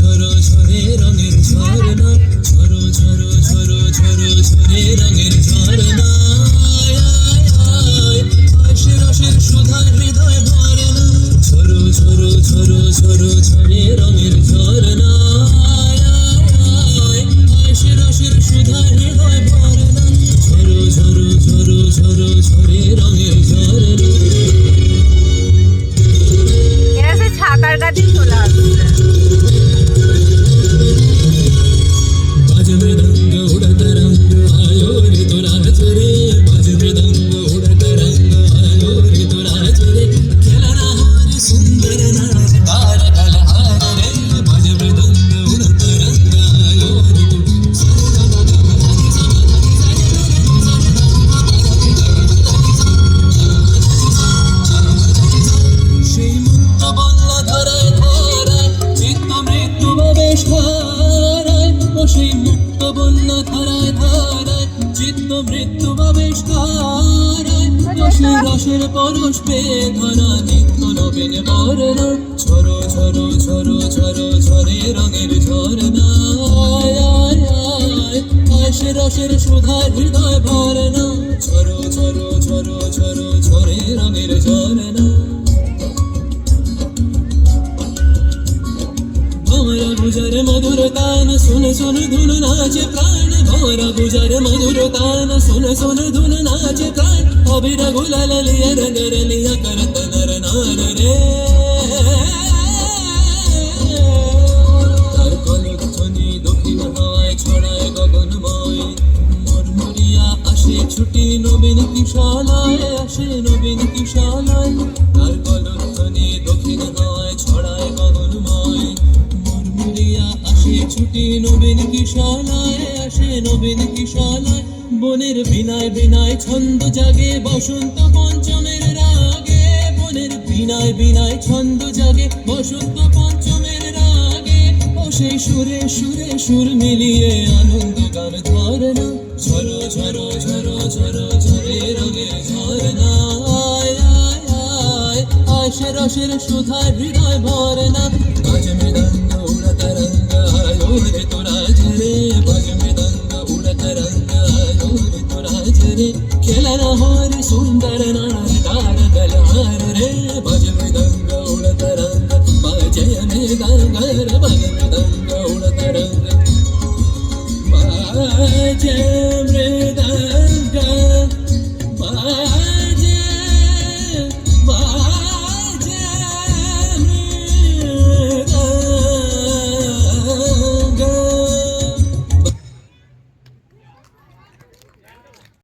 ঝরো ঝরে রঙের ঝরনা, ঝরো ঝরো ঝরো ঝরো ঝরে রঙের ঝরনা। আশে রসের সুধা হৃদয় ভরে না, ঝরো ঝরো ঝরো ঝরো ঝরে রঙের ঝরনা। আশে রসের সুধা হৃদয় ভরে না, ঝরো ঝরো ঝরো ঝরো ঝরে রঙের ঝরনা। এরা সে ছাতার কাছেই চলে আসছে। बाज मृदंग उड़त रंग आयो रे तो राज रे, बाज मृदंग उड़त रंग आयो रे तो राज रे। खेलना हार सुंदर नार तार कलहार रे, बाज मृदंग उड़त रंग आयो रे तो সেই মুক্ত বন্যা ধরায় ধরায় চিত্ত মৃত্যু বেশ ধরায়, ও সেই মুক্ত বন্যা ধরায় ধরায় চিত্ত মৃত্যু বেশ ধরায়। রসের রসের পরশ পেয়ে ধরা নিত্য নবীন বর্ণা, ঝরো ঝরো ঝরো ঝরো ঝরে রঙের ঝরনা। আশে রসের সুধা হৃদয় ভরে না, ঝরো ঝরো ঝরো ঝরো ঝরে রঙের ঝরনা। भंवरा गुजर मधुर तान सुन सुन धुन नाचे प्राण, भंवरा गुजर मधुर तान सुन सुन धुन नाचे प्राण। अबीर गुलाल लिया रंग लिया करत नर नार रे, তার কলধ্বনি দক্ষিণ হাওয়ায় ছড়ায় গগনময়। মরমরিয়া আসে ছুটি নবীন কিশলয়, আসে নবীন কিশলয়। তার কলধ্বনি দক্ষিণ হাওয়ায় ছড়ায় গগনময়। আসে ছুটি নবীন কিশলয়, আসে নবীন কিশলয়। বনের বিনায় বিনায় ছন্দ জাগে বসন্ত পঞ্চমের রাগে, বনের বিনায় বিনায় ছন্দ জাগে বসন্ত পঞ্চমের রাগে। ও সেই সুরে সুরে সুর মিলিয়ে আনন্দ গান ঝরনা, ঝরো ঝরো ঝরো ঝরো ঝরে রঙের ঝরনা। আশে রসের সুধা হৃদয় ভরে না, বাজ মৃদঙ্গ উড়ত রঙ্গ আयो रे तो राज रे, बाज मृदंग उड़त रंग आयो रे तो राज रे। खेलना हार सुंदर नार तार कलहार रे, बाज मृदंग उड़त रंग बाजे में गंगर, बाज मृदंग उड़त रंग बाजे